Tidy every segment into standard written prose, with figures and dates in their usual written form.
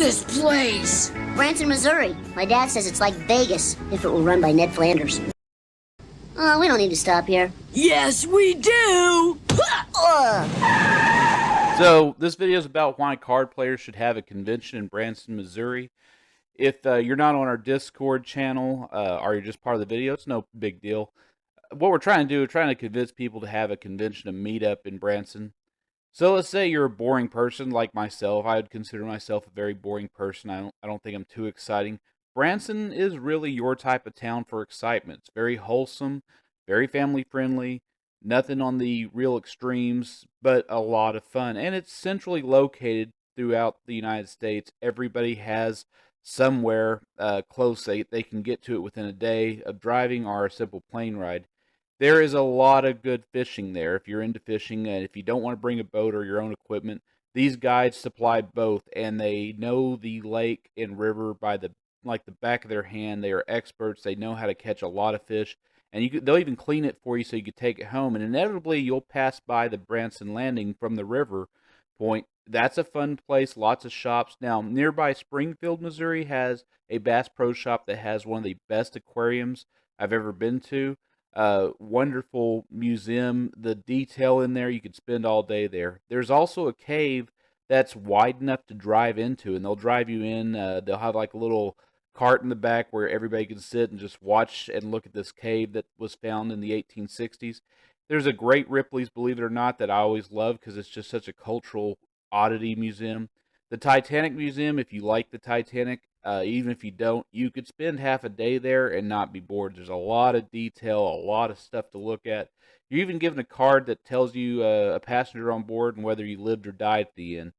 this place? Branson, Missouri. My dad says it's like Vegas, if it were run by Ned Flanders. Oh, we don't need to stop here. Yes, we do! So, this video is about why card players should have a convention in Branson, Missouri. If you're not on our Discord channel, or you're just part of the video, it's no big deal. What we're trying to do, we're trying to convince people to have a convention, a meetup in Branson. So let's say you're a boring person like myself. I would consider myself a very boring person. I don't think I'm too exciting. Branson is really your type of town for excitement. It's very wholesome, very family friendly, nothing on the real extremes, but a lot of fun. And it's centrally located throughout the United States. Everybody has somewhere close they can get to it within a day of driving or a simple plane ride. There is a lot of good fishing there if you're into fishing, and if you don't want to bring a boat or your own equipment, these guides supply both, and they know the lake and river by the back of their hand. They are experts. They know how to catch a lot of fish, and they'll even clean it for you so you can take it home. And inevitably, you'll pass by the Branson Landing from the river point. That's a fun place, lots of shops. Now, nearby Springfield, Missouri has a Bass Pro Shop that has one of the best aquariums I've ever been to. Wonderful museum. The detail in there, you could spend all day there. There's also a cave that's wide enough to drive into, and they'll drive you in. They'll have like a little cart in the back where everybody can sit and just watch and look at this cave that was found in the 1860s. There's a great Ripley's, believe it or not, that I always love because it's just such a cultural oddity museum. The Titanic Museum, if you like the Titanic, even if you don't, you could spend half a day there and not be bored. There's a lot of detail, a lot of stuff to look at. You're even given a card that tells you a passenger on board and whether you lived or died at the end.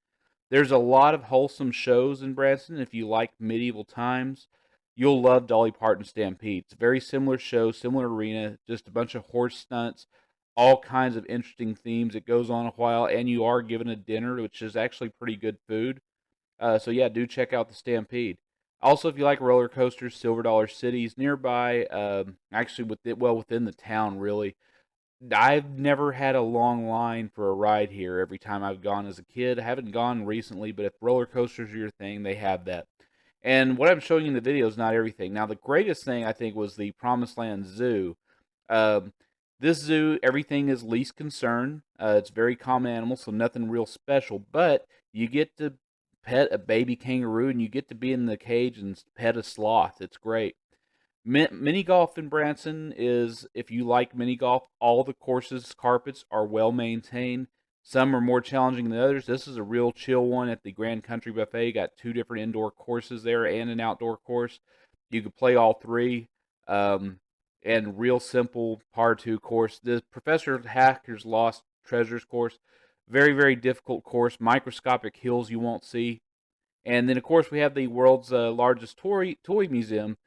There's a lot of wholesome shows in Branson. If you like medieval times, you'll love Dolly Parton Stampede. It's a very similar show, similar arena, just a bunch of horse stunts, all kinds of interesting themes. It goes on a while, and you are given a dinner, which is actually pretty good food. So yeah, do check out the Stampede. Also, if you like roller coasters, Silver Dollar City's nearby, actually within the town, really. I've never had a long line for a ride here every time I've gone as a kid. I haven't gone recently, but if roller coasters are your thing, they have that. And what I'm showing you in the video is not everything. Now, the greatest thing, I think, was the Promised Land Zoo. This zoo, everything is least concern. It's very common animals, so nothing real special. But you get to pet a baby kangaroo, and you get to be in the cage and pet a sloth. It's great. Mini golf in Branson is, if you like mini golf, all the courses, carpets are well maintained. Some are more challenging than others. This is a real chill one at the Grand Country Buffet. You got 2 different indoor courses there and an outdoor course. You could play all 3. And real simple par 2 course. The Professor Hacker's Lost Treasures course, very, very difficult course. Microscopic hills you won't see. And then, of course, we have the world's largest toy museum.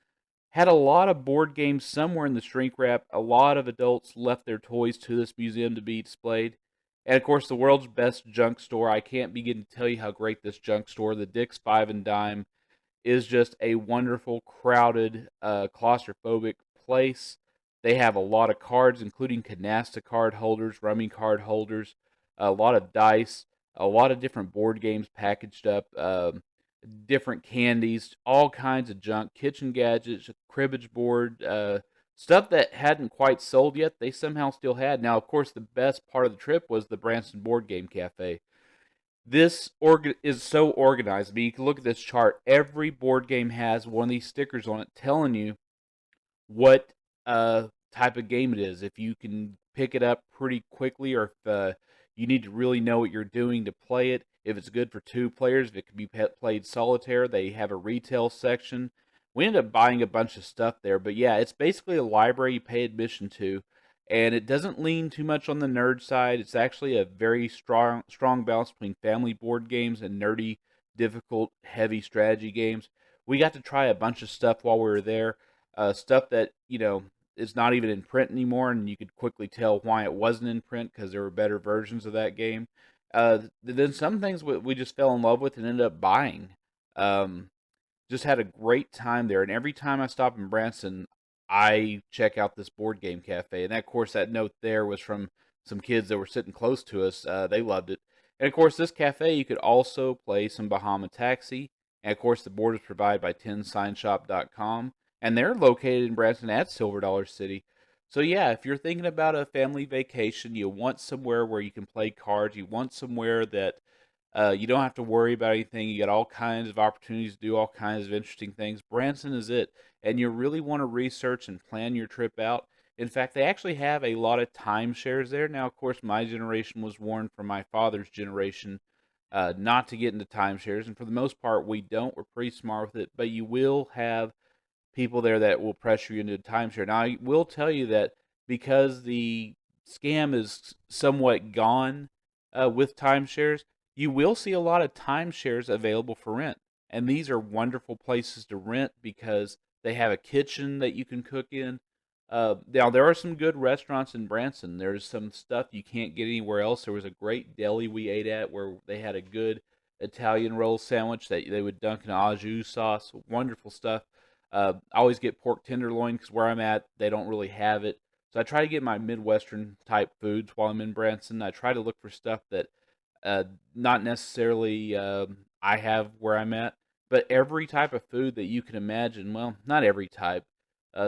Had a lot of board games somewhere in the shrink wrap. A lot of adults left their toys to this museum to be displayed. And, of course, the world's best junk store. I can't begin to tell you how great this junk store, the Dick's Five and Dime, is just a wonderful, crowded, claustrophobic place. They have a lot of cards, including canasta card holders, rummy card holders, a lot of dice, a lot of different board games packaged up, different candies, all kinds of junk, kitchen gadgets, cribbage board, stuff that hadn't quite sold yet, they somehow still had. Now, of course, the best part of the trip was the Branson Board Game Cafe. This is so organized. I mean, you can look at this chart. Every board game has one of these stickers on it telling you what type of game it is. If you can pick it up pretty quickly, or if you need to really know what you're doing to play it. If it's good for 2 players, if it can be played solitaire. They have a retail section. We ended up buying a bunch of stuff there. But yeah, it's basically a library you pay admission to. And it doesn't lean too much on the nerd side. It's actually a very strong balance between family board games and nerdy, difficult, heavy strategy games. We got to try a bunch of stuff while we were there. Stuff that, is not even in print anymore, and you could quickly tell why it wasn't in print because there were better versions of that game. Then some things we just fell in love with and ended up buying. Just had a great time there, and every time I stop in Branson, I check out this board game cafe. And of course, that note there was from some kids that were sitting close to us. They loved it. And of course, this cafe, you could also play some Bahama Taxi. And of course, the board is provided by 10signshop.com, and they're located in Branson at Silver Dollar City. So yeah, if you're thinking about a family vacation, you want somewhere where you can play cards, you want somewhere that you don't have to worry about anything. You got all kinds of opportunities to do all kinds of interesting things. Branson is it. And you really want to research and plan your trip out. In fact, they actually have a lot of timeshares there. Now, of course, my generation was warned from my father's generation not to get into timeshares. And for the most part, we don't. We're pretty smart with it. But you will have people there that will pressure you into a timeshare. Now, I will tell you that because the scam is somewhat gone with timeshares, you will see a lot of timeshares available for rent. And these are wonderful places to rent because they have a kitchen that you can cook in. Now, there are some good restaurants in Branson. There's some stuff you can't get anywhere else. There was a great deli we ate at where they had a good Italian roll sandwich that they would dunk in au jus sauce. Wonderful stuff. I always get pork tenderloin because where I'm at, they don't really have it. So I try to get my Midwestern type foods while I'm in Branson. I try to look for stuff that not necessarily I have where I'm at, but every type of food that you can imagine. Well, not every type.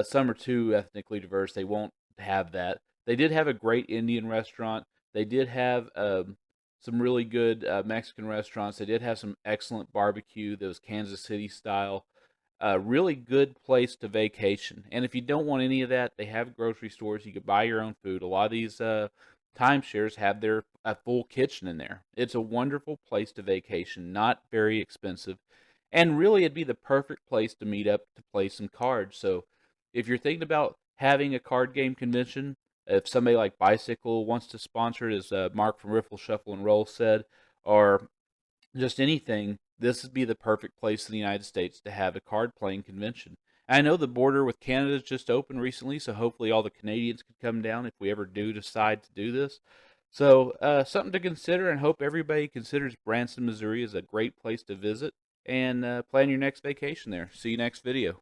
Some are too ethnically diverse. They won't have that. They did have a great Indian restaurant. They did have some really good Mexican restaurants. They did have some excellent barbecue that was Kansas City style. A really good place to vacation. And if you don't want any of that, they have grocery stores. You could buy your own food. A lot of these timeshares have their a full kitchen in there. It's a wonderful place to vacation, not very expensive. And really, it'd be the perfect place to meet up to play some cards. So if you're thinking about having a card game convention, if somebody like Bicycle wants to sponsor it, as Mark from Riffle, Shuffle, and Roll said, or just anything, this would be the perfect place in the United States to have a card playing convention. And I know the border with Canada has just opened recently, so hopefully all the Canadians could come down if we ever do decide to do this. So something to consider, and hope everybody considers Branson, Missouri as a great place to visit and plan your next vacation there. See you next video.